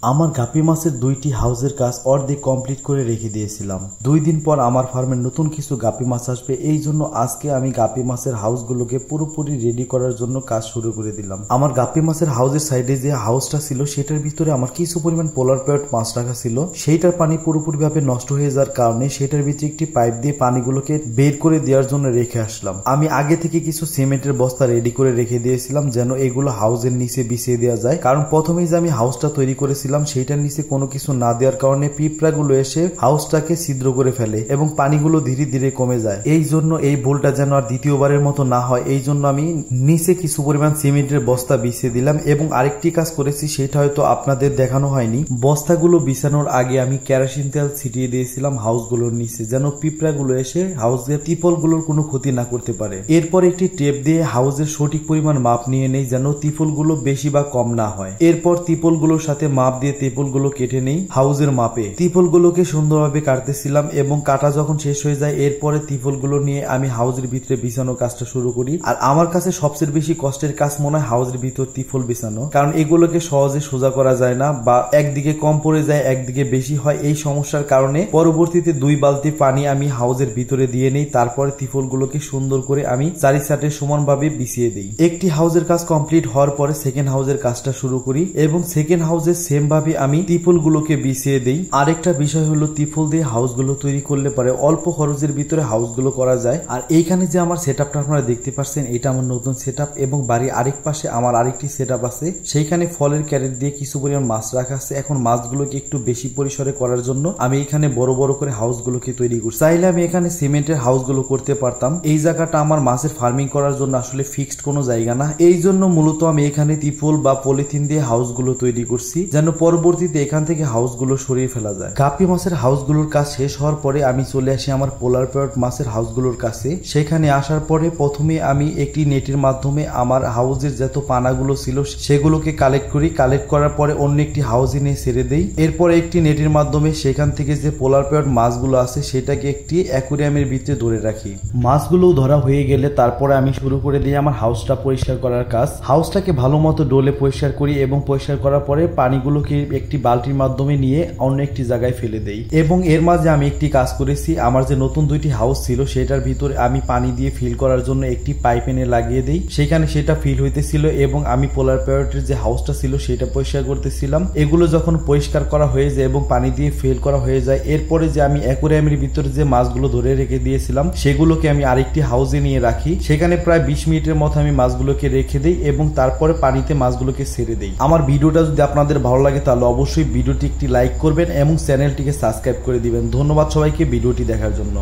আমার গাপি মাছের 2টি হাউজের কাজ অর্ধেক কমপ্লিট করে রেখে দিয়েছিলাম। 2 দিন পর আমার ফার্মে নতুন কিছু গাপি মাছ আসবে, এই জন্য আজকে আমি গাপি মাছের হাউসগুলোকে পুরোপুরি রেডি করার জন্য কাজ শুরু করে দিলাম। আমার গাপি মাছের হাউসের সাইডে যে হাউসটা ছিল সেটার ভিতরে আমার কিছু পরিমাণ পোলার প্যারট মাছ রাখা ছিল, সেইটার পানি পুরোপুরিভাবে নষ্ট হয়ে যাওয়ার কারণে সেটার ভিতরে একটি পাইপ দিয়ে পানিগুলোকে বের করে দেওয়ার জন্য রেখে আসলাম। আমি আগে থেকে কিছু সিমেন্টের বস্তা রেডি করে রেখে দিয়েছিলাম যেন এগুলো হাউসের নিচে বিছিয়ে দেওয়া যায়, কারণ প্রথমেই যে আমি হাউসটা তৈরি করেছিলাম সেইটার নিচে কোনো কিছু না দেওয়ার কারণে পিঁপড়াগুলো এসে হাউসটাকে ছিদ্র করে ফেলে এবং পানিগুলো ধীরে ধীরে কমে যায়। এই জন্য এই ভুলটা যেন আর দ্বিতীয়বারের মতো না হয়, এই জন্য আমি নিচে কিছু পরিমাণ সিমেন্টের বস্তা বিছিয়ে দিলাম। এবং আরেকটি কাজ করেছি, সেটা হয়তো আপনাদের দেখানো হয়নি, বস্তাগুলো বিছানোর আগে আমি কেরোসিন তেল ছিটিয়ে দিয়েছিলাম হাউসগুলোর নিচে, যেন পিঁপড়াগুলো এসে হাউসের ত্রিপলগুলোর কোনো ক্ষতি না করতে পারে। এরপর একটি টেপ দিয়ে হাউসের সঠিক পরিমাণ মাপ নিয়ে নেই যেন ত্রিপলগুলো বেশি বা কম না হয়। এরপর ত্রিপলগুলোর সাথে মাপ দিয়ে ত্রিপলগুলো কেটে নেই হাউসের মাপে। ত্রিপলগুলোকে সুন্দরভাবে কাটতেছিলাম এবং কাটা যখন শেষ হয়ে যায় এরপরে ত্রিপলগুলো নিয়ে আমি হাউসের ভিতরে বিছানো কাজটা শুরু করি। আর আমার কাছে সবচেয়ে বেশি কষ্টের কাজ মনে হয় হাউসের ভিতর ত্রিপল বিছানো, কারণ এগুলোকে সহজে সোজা করা যায় না, বা একদিকে কম পড়ে যায় একদিকে বেশি হয়। এই সমস্যার কারণে পরবর্তীতে 2 বালতি পানি আমি হাউসের ভিতরে দিয়ে নেই, তারপরে ত্রিপলগুলোকে সুন্দর করে আমি চারি সাইডে সমানভাবে বিছিয়ে দিই। একটি হাউসের কাজ কমপ্লিট হওয়ার পরে সেকেন্ড হাউসের কাজটা শুরু করি এবং সেকেন্ড হাউসে সেম ভাবে আমি ত্রিপলগুলোকে বিছিয়ে দেই। আরেকটা বিষয় হলো ত্রিপল দিয়ে হাউসগুলো তৈরি করলে পরে অল্প খরচের ভিতরে হাউসগুলো করা যায়। আর এইখানে যে আমার সেটআপটা আপনারা দেখতে পাচ্ছেন, এটা আমার নতুন সেটআপ এবং বাড়ির আরেক পাশে আমার আরেকটি সেটআপ আছে, সেইখানে ফলের ক্যারেট দিয়ে কিছু পরিমাণ মাছ রাখা আছে। এখন মাছগুলোকে একটু বেশি পরিসরে করার জন্য আমি এখানে বড় বড় করে হাউসগুলোকে তৈরি করছি। চাইলে আমি এখানে সিমেন্টের হাউসগুলো করতে পারতাম। এই জায়গাটা আমার মাছের ফার্মিং করার জন্য আসলে ফিক্সড কোনো জায়গা না, এই জন্য মূলত আমি এখানে ত্রিপল বা পলিথিন দিয়ে হাউসগুলো তৈরি করছি যেন পরবর্তীতে এখান থেকে হাউসগুলো সরিয়ে ফেলা যায়। গাপি মাছের হাউসগুলোর কাজ শেষ হওয়ার পরে আমি চলে আসি আমার পোলার প্যারট মাছের হাউসগুলোর কাছে। সেখানে আসার পরে প্রথমে আমি একটি নেটের মাধ্যমে আমার হাউসের যত পানাগুলো ছিল সেগুলোকে কালেক্ট করি। কালেক্ট করার পরে অন্য একটি হাউসে নিয়ে ছেড়ে দেই। এরপরে একটি নেটের মাধ্যমে সেখান থেকে যে পোলার প্যারট মাছগুলো আছে সেটাকে একটি অ্যাকুরিয়ামের ভিতরে ধরে রাখি। মাছগুলো ধরা হয়ে গেলে তারপরে আমি শুরু করে দিই আমার হাউসটা পরিষ্কার করার কাজ। হাউসটাকে ভালো মতো ডোলে পরিষ্কার করি এবং পরিষ্কার করার পরে পানিগুলোকে একটি বালতির মাধ্যমে নিয়ে অন্য একটি জায়গায় ফেলে দেই। এবং এর মাঝে আমি একটি কাজ করেছি, আমার যে নতুন 2টি হাউস ছিল সেটার ভিতরে আমি পানি দিয়ে ফিল করার জন্য একটি পাইপ এনে লাগিয়ে দেই। সেখানে সেটা ফিল হইতেছিল এবং আমি পোলার প্যারটের যে হাউসটা ছিল সেটা পরিষ্কার করতেছিলাম। এগুলো যখন পরিষ্কার করা হয়ে যায় এবং পানি দিয়ে ফিল করা হয়ে যায়, এরপরে যে আমি অ্যাকুরিয়ামের ভিতরে যে মাছগুলো ধরে রেখে দিয়েছিলাম সেগুলোকে আমি আরেকটি হাউসে নিয়ে রাখি। সেখানে প্রায় 20 মিনিটের মতো আমি মাছগুলোকে রেখে দেই এবং তারপরে পানিতে মাছগুলোকে ছেড়ে দেই। আমার ভিডিওটা যদি আপনাদের ভালো লাগে তাহলে অবশ্যই ভিডিওটি একটি লাইক করবেন এবং চ্যানেলটিকে সাবস্ক্রাইব করে দিবেন। ধন্যবাদ সবাইকে ভিডিওটি দেখার জন্য।